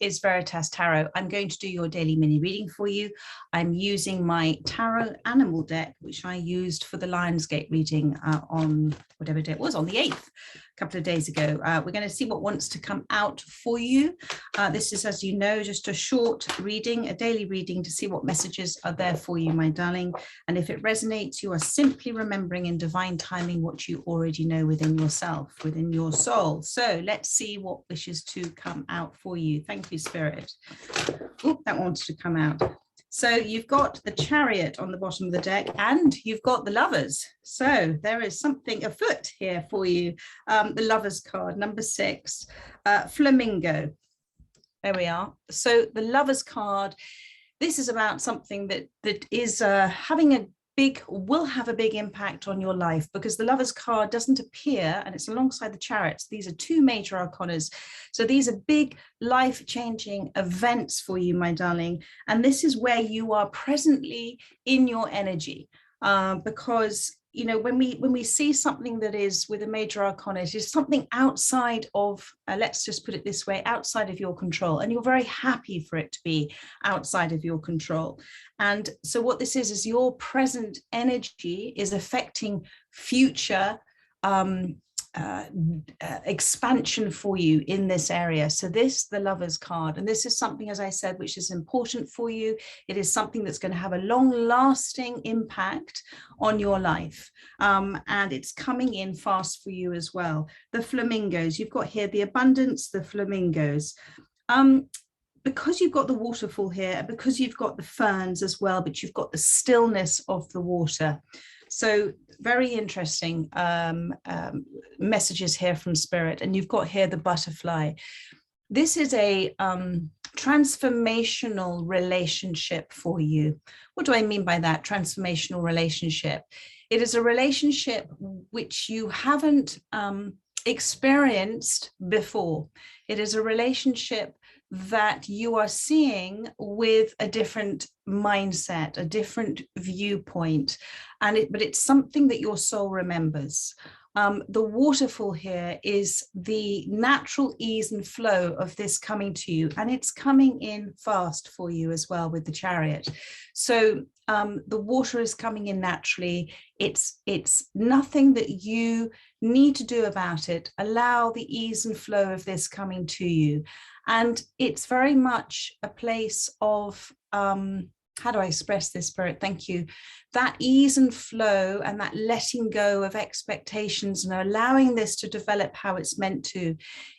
is Veritas Tarot. I'm going to do your daily mini reading for you. I'm using my tarot animal deck, which I used for the Lionsgate reading on whatever day it was, on the 8th, a couple of days ago. We're going to see what wants to come out for you. This is, as you know, just a short reading, a daily reading to see what messages are there for you, my darling. And if it resonates, you are simply remembering in divine timing what you already know within yourself, within your soul. So let's see what wishes to come out for you. Thank you, Spirit. Oh, that wanted to come out. So you've got the Chariot on the bottom of the deck and you've got the Lovers. So there is something afoot here for you. The Lovers card, number 6, Flamingo. There we are. So the Lovers card, this is about something that is will have a big impact on your life, because the Lovers card doesn't appear, and it's alongside the Chariots. These are two major arcanas. So these are big life-changing events for you, my darling. And this is where you are presently in your energy, because you know, when we see something that is with a major arcana, it is something outside of, let's just put it this way, outside of your control. And you're very happy for it to be outside of your control. And so what this is your present energy is affecting future expansion for you in this area. So this, the Lovers card, and this is something, as I said, which is important for you. It is something that's going to have a long-lasting impact on your life, and it's coming in fast for you as well. The flamingos, you've got here the abundance, the flamingos. Because you've got the waterfall here, because you've got the ferns as well, but you've got the stillness of the water. So very interesting messages here from Spirit. And you've got here the butterfly. This is a transformational relationship for you. What do I mean by that? Transformational relationship. It is a relationship which you haven't experienced before. It is a relationship that you are seeing with a different mindset, a different viewpoint, but it's something that your soul remembers. The waterfall here is the natural ease and flow of this coming to you, and it's coming in fast for you as well with the Chariot. So the water is coming in naturally. It's nothing that you need to do about it. Allow the ease and flow of this coming to you. And it's very much a place of, how do I express this, Spirit? Thank you. That ease and flow and that letting go of expectations and allowing this to develop how it's meant to.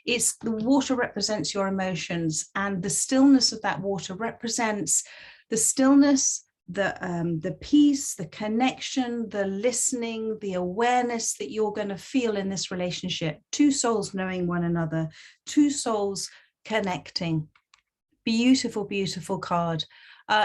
It's the water represents your emotions, and the stillness of that water represents the stillness, the peace, the connection, the listening, the awareness that you're going to feel in this relationship. Two souls knowing one another, two souls connecting. Beautiful, beautiful card.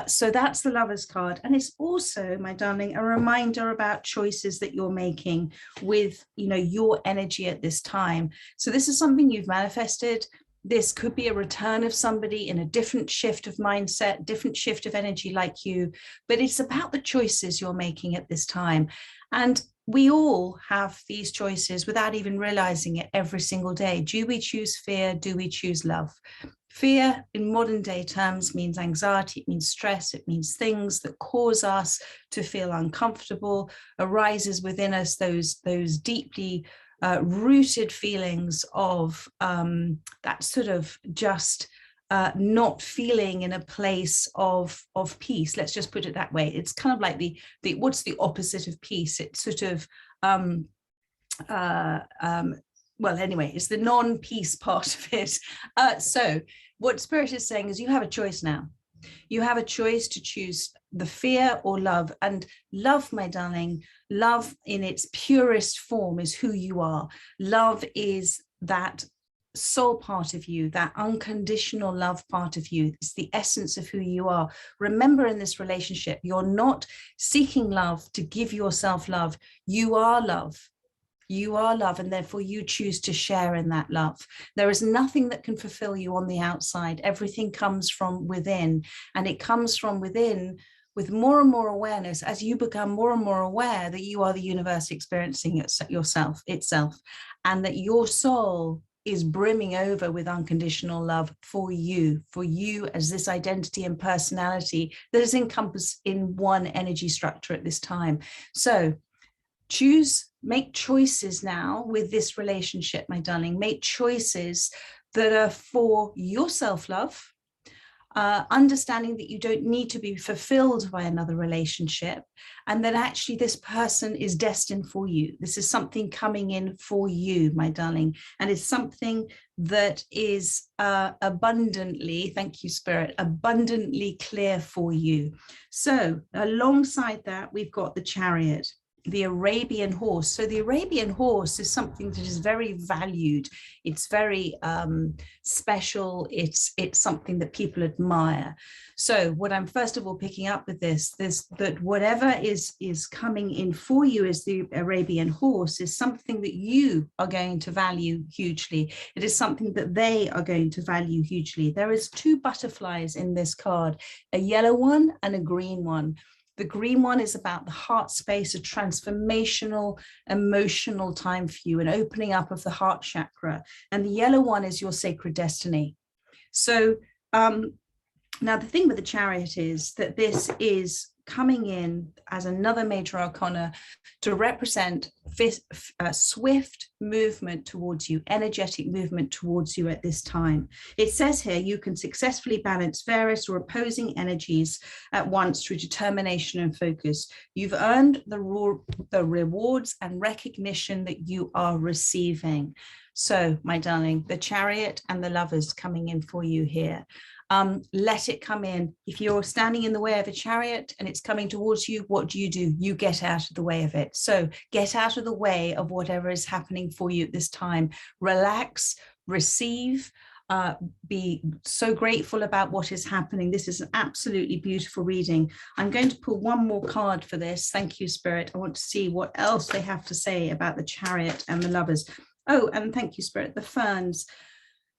So that's the Lovers card. And it's also, my darling, a reminder about choices that you're making with, you know, your energy at this time. So this is something you've manifested. This could be a return of somebody in a different shift of mindset, different shift of energy like you, but it's about the choices you're making at this time. And we all have these choices without even realizing it every single day. Do we choose fear? Do we choose love? Fear in modern day terms means anxiety, it means stress, it means things that cause us to feel uncomfortable, arises within us those deeply rooted feelings of that sort of just not feeling in a place of peace. Let's just put it that way. It's kind of like the what's the opposite of peace? It's sort of well, anyway, it's the non-peace part of it. So what Spirit is saying is you have a choice now. You have a choice to choose the fear or love. And love, my darling, love in its purest form is who you are. Love is that soul part of you, that unconditional love part of you. It's the essence of who you are. Remember, in this relationship, you're not seeking love to give yourself love. You are love. You are love, and therefore you choose to share in that love. There is nothing that can fulfill you on the outside. Everything comes from within, and it comes from within with more and more awareness as you become more and more aware that you are the universe experiencing itself, and that your soul is brimming over with unconditional love for you as this identity and personality that is encompassed in one energy structure at this time. So make choices now with this relationship, my darling. Make choices that are for your self-love, understanding that you don't need to be fulfilled by another relationship, and that actually this person is destined for you. This is something coming in for you, my darling, and it's something that is abundantly, thank you, Spirit, abundantly clear for you. So alongside that, we've got the Chariot, the Arabian horse. So the Arabian horse is something that is very valued. It's very special. It's something that people admire. So what I'm first of all picking up with this that whatever is coming in for you as the Arabian horse is something that you are going to value hugely. It is something that they are going to value hugely. There is 2 butterflies in this card, a yellow one and a green one. The green one is about the heart space, a transformational, emotional time for you, an opening up of the heart chakra. And the yellow one is your sacred destiny. So now the thing with the Chariot is that this is coming in as another major arcana to represent swift movement towards you, energetic movement towards you at this time. It says here you can successfully balance various or opposing energies at once through determination and focus. You've earned the rewards and recognition that you are receiving. So, my darling, the Chariot and the Lovers coming in for you here. Let it come in. If you're standing in the way of a chariot and it's coming towards you, what do? You get out of the way of it. So get out of the way of whatever is happening for you at this time. Relax, receive, be so grateful about what is happening. This is an absolutely beautiful reading. I'm going to pull one more card for this. Thank you, Spirit. I want to see what else they have to say about the Chariot and the Lovers. Oh, and thank you, Spirit, the ferns.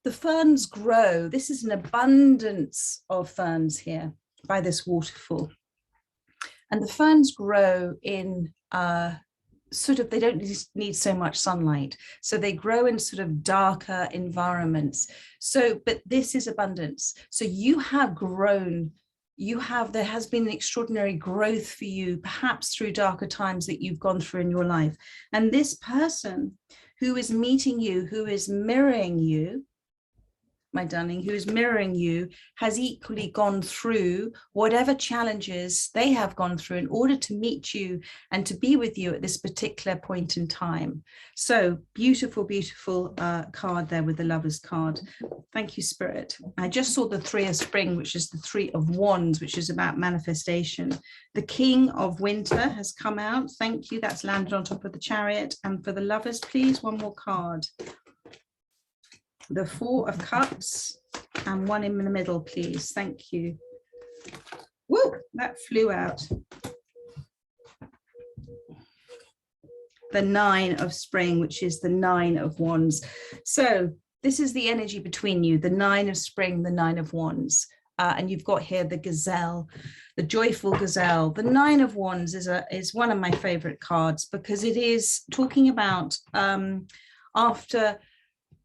The ferns grow. This is an abundance of ferns here by this waterfall. And the ferns grow in they don't need so much sunlight. So they grow in sort of darker environments. So, but this is abundance. So you have grown, there has been an extraordinary growth for you, perhaps through darker times that you've gone through in your life. And this person who is meeting you, who is mirroring you, my darling, who is mirroring you, has equally gone through whatever challenges they have gone through in order to meet you and to be with you at this particular point in time. So beautiful, beautiful card there with the Lovers card. Thank you, Spirit. I just saw the 3 of Spring, which is the 3 of Wands, which is about manifestation. The King of Winter has come out. Thank you. That's landed on top of the Chariot. And for the Lovers, please, one more card. The 4 of Cups and one in the middle, please. Thank you. Whoa, that flew out. The 9 of Spring, which is the 9 of Wands. So this is the energy between you, the 9 of Spring, the 9 of Wands. And you've got here the gazelle, the joyful gazelle. The 9 of Wands is one of my favorite cards because it is talking about after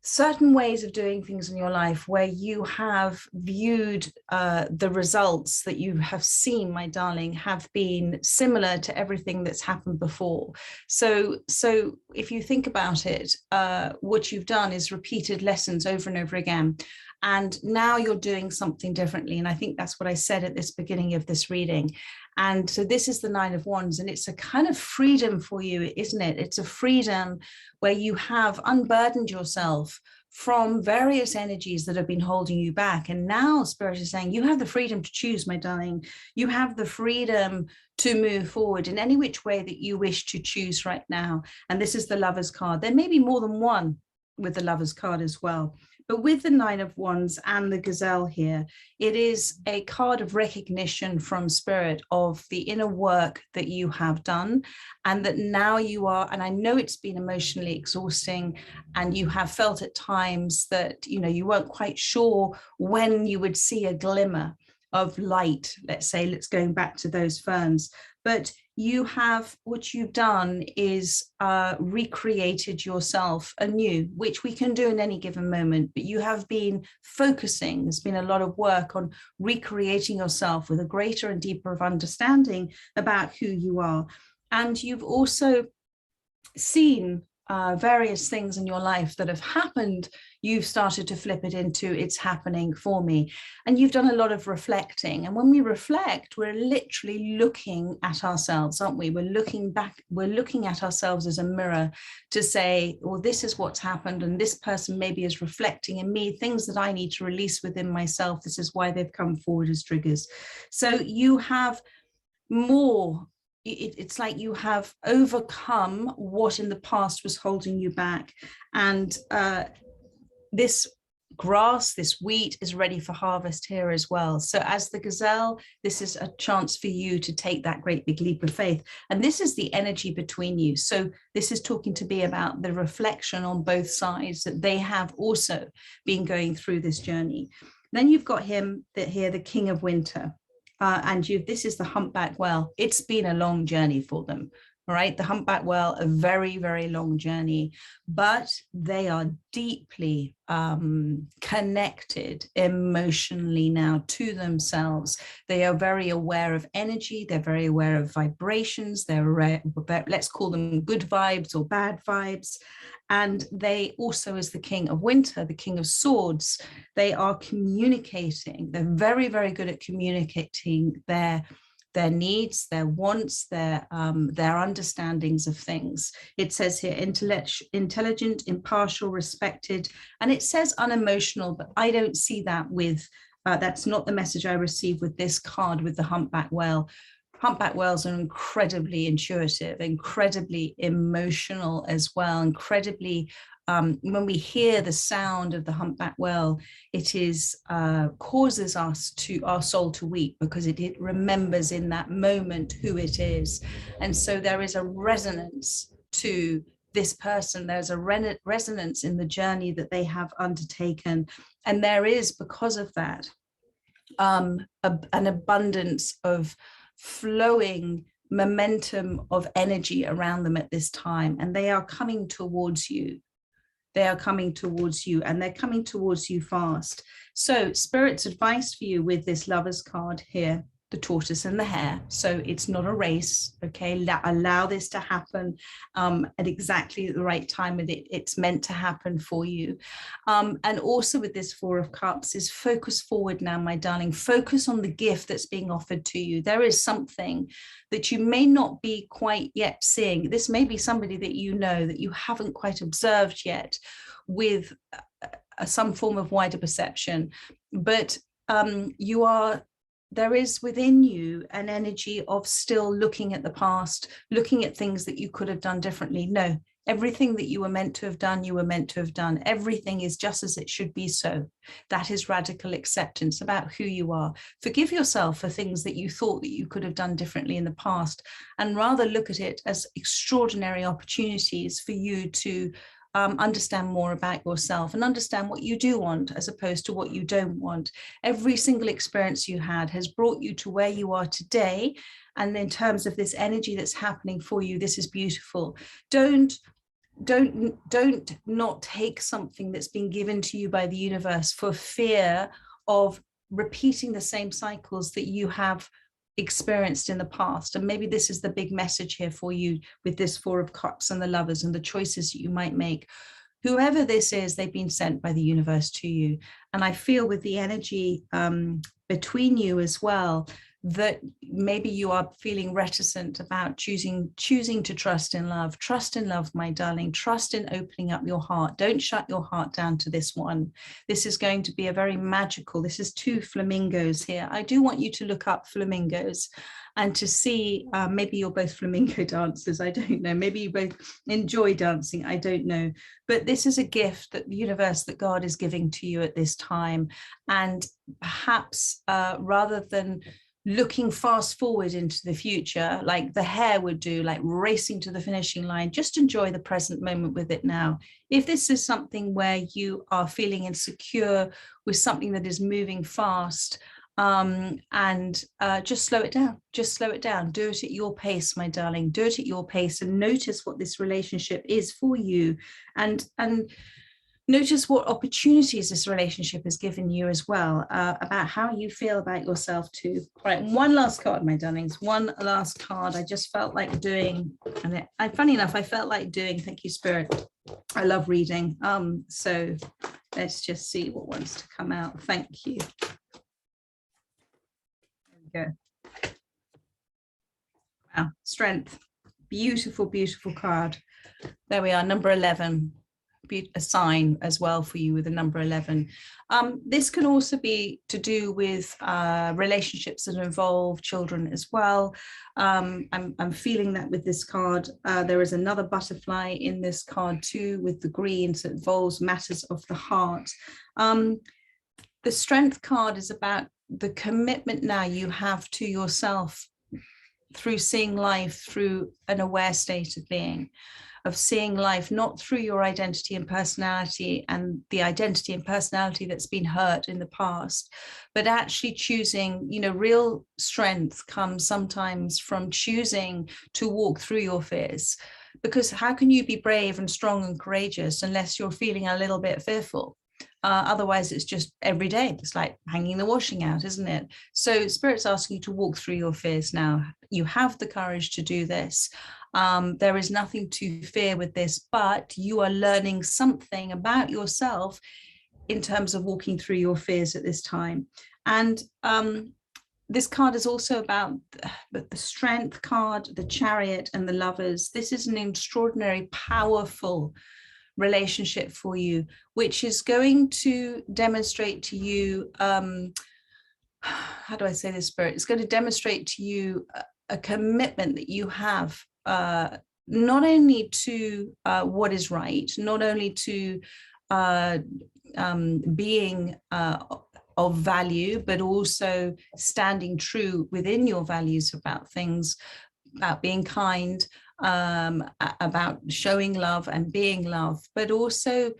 certain ways of doing things in your life where you have viewed the results that you have seen, my darling, have been similar to everything that's happened before. So if you think about it, what you've done is repeated lessons over and over again. And now you're doing something differently. And I think that's what I said at this beginning of this reading. And so this is the 9 of Wands, and it's a kind of freedom for you, isn't it? It's a freedom where you have unburdened yourself from various energies that have been holding you back. And now Spirit is saying, you have the freedom to choose, my darling. You have the freedom to move forward in any which way that you wish to choose right now. And this is the Lovers card. There may be more than one with the Lovers card as well. But with the 9 of Wands and the gazelle here, it is a card of recognition from Spirit of the inner work that you have done, and that now you are, and I know it's been emotionally exhausting, and you have felt at times that, you weren't quite sure when you would see a glimmer of light, let's say, going back to those ferns. but what you've done is recreated yourself anew, which we can do in any given moment, but you have been focusing. There's been a lot of work on recreating yourself with a greater and deeper of understanding about who you are. And you've also seen various things in your life that have happened. You've started to flip it into it's happening for me. And you've done a lot of reflecting. And when we reflect, we're literally looking at ourselves, aren't we? We're looking back, we're looking at ourselves as a mirror to say, well, this is what's happened. And this person maybe is reflecting in me things that I need to release within myself. This is why they've come forward as triggers. So you have more. It's like you have overcome what in the past was holding you back. And this grass, this wheat is ready for harvest here as well. So as the gazelle, this is a chance for you to take that great big leap of faith. And this is the energy between you. So this is talking to be about the reflection on both sides, that they have also been going through this journey. Then you've got him here, the King of Winter. And this is the humpback whale. It's been a long journey for them, all right? The humpback whale, a very, very long journey, but they are deeply connected emotionally now to themselves. They are very aware of energy. They're very aware of vibrations. They're aware, let's call them good vibes or bad vibes. And they also, as the King of Winter, the King of Swords, they are communicating. They're very, very good at communicating their needs, their wants, their understandings of things. It says here, intelligent, impartial, respected, and it says unemotional, but I don't see that with, that's not the message I receive with this card, with the humpback whale. Humpback whales are incredibly intuitive, incredibly emotional as well, incredibly, when we hear the sound of the humpback whale, it is causes our soul to weep, because it remembers in that moment who it is. And so there is a resonance to this person. There's a resonance in the journey that they have undertaken. And there is, because of that, an abundance of flowing momentum of energy around them at this time, and they are coming towards you. They are coming towards you, and they're coming towards you fast. So Spirit's advice for you with this Lovers card here, the tortoise and the hare. So it's not a race, okay? Allow this to happen at exactly the right time that it's meant to happen for you. And also with this Four of Cups is focus forward now, my darling. Focus on the gift that's being offered to you. There is something that you may not be quite yet seeing. This may be somebody that you know that you haven't quite observed yet with some form of wider perception, but there is within you an energy of still looking at the past, looking at things that you could have done differently. No, everything that you were meant to have done, you were meant to have done. Everything is just as it should be so. That is radical acceptance about who you are. Forgive yourself for things that you thought that you could have done differently in the past, and rather look at it as extraordinary opportunities for you to understand more about yourself and understand what you do want as opposed to what you don't want. Every single experience you had has brought you to where you are today. And in terms of this energy that's happening for you, this is beautiful. Don't not take something that's been given to you by the universe for fear of repeating the same cycles that you have experienced in the past. And maybe this is the big message here for you with this Four of Cups and the Lovers and the choices that you might make. Whoever this is, they've been sent by the universe to you. And I feel with the energy between you as well, that maybe you are feeling reticent about choosing to trust in love. Trust in love, my darling. Trust in opening up your heart. Don't shut your heart down to this one. This is going to be a very magical, this is two flamingos here. I do want you to look up flamingos and to see, maybe you're both flamingo dancers, I don't know. Maybe you both enjoy dancing, I don't know. But this is a gift that the universe, that God is giving to you at this time. And perhaps rather than looking fast forward into the future, like the hare would do, like racing to the finishing line, just enjoy the present moment with it now. If this is something where you are feeling insecure with something that is moving fast, and just slow it down. Just slow it down. Do it at your pace, my darling. Do it at your pace, and notice what this relationship is for you, and notice what opportunities this relationship has given you as well, about how you feel about yourself too. All right, one last card, my darlings. One last card. I just felt like doing, and funny enough, I felt like doing. Thank you, Spirit. I love reading. So let's just see what wants to come out. Thank you. There we go. Wow, Strength. Beautiful, beautiful card. There we are, number 11. A sign as well for you with the number 11. This can also be to do with relationships that involve children as well. I'm feeling that with this card. There is another butterfly in this card too with the green, so it involves matters of the heart. The Strength card is about the commitment now you have to yourself through seeing life through an aware state of being, of seeing life not through your identity and personality and the identity and personality that's been hurt in the past, but actually choosing, real strength comes sometimes from choosing to walk through your fears. Because how can you be brave and strong and courageous unless you're feeling a little bit fearful? Otherwise, it's just every day. It's like hanging the washing out, isn't it? So Spirit's asking you to walk through your fears now. You have the courage to do this. There is nothing to fear with this, but you are learning something about yourself in terms of walking through your fears at this time. And this card is also about the Strength card, the Chariot and the Lovers. This is an extraordinary, powerful relationship for you, which is going to demonstrate to you, how do I say this, Spirit? It's going to demonstrate to you a commitment that you have, not only to what is right, not only to being of value, but also standing true within your values about things, about being kind, about showing love and being love. But also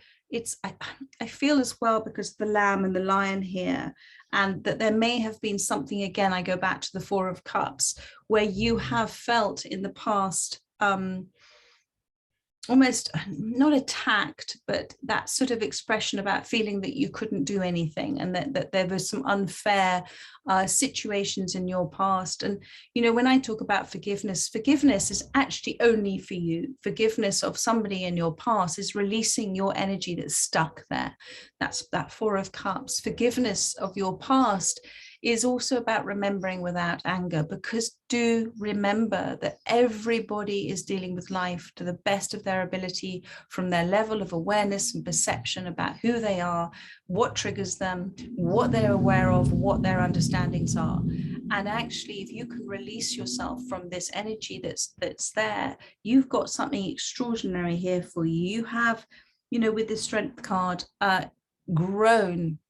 I feel as well, because the Lamb and the Lion here, and that there may have been something, again, I go back to the Four of Cups, where you have felt in the past almost not attacked, but that sort of expression about feeling that you couldn't do anything, and that there was some unfair situations in your past. And, when I talk about forgiveness is actually only for you. Forgiveness of somebody in your past is releasing your energy that's stuck there. That's that Four of Cups. Forgiveness of your past is also about remembering without anger, because do remember that everybody is dealing with life to the best of their ability, from their level of awareness and perception about who they are, what triggers them, what they're aware of, what their understandings are. And actually, if you can release yourself from this energy that's there, you've got something extraordinary here for you. You have, with the Strength card, grown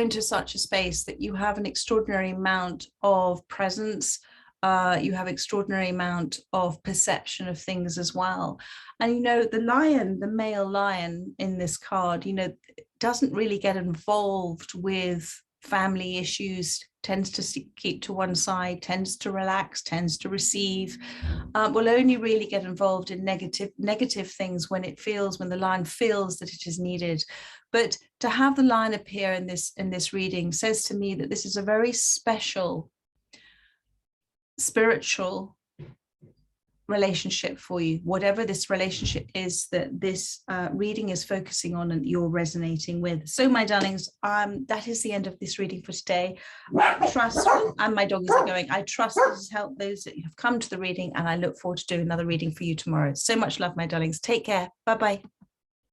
to such a space that you have an extraordinary amount of presence, you have extraordinary amount of perception of things as well. And the lion, the male lion in this card, doesn't really get involved with family issues, tends to keep to one side, tends to relax, tends to receive, will only really get involved in negative things when the lion feels that it is needed. But to have the lion appear in this reading says to me that this is a very special spiritual relationship for you, whatever this relationship is that this reading is focusing on and you're resonating with. So my darlings, that is the end of this reading for today. I trust, and my doggies are going, I trust this has helped those that have come to the reading, and I look forward to doing another reading for you tomorrow. So much love, my darlings. Take care. Bye-bye.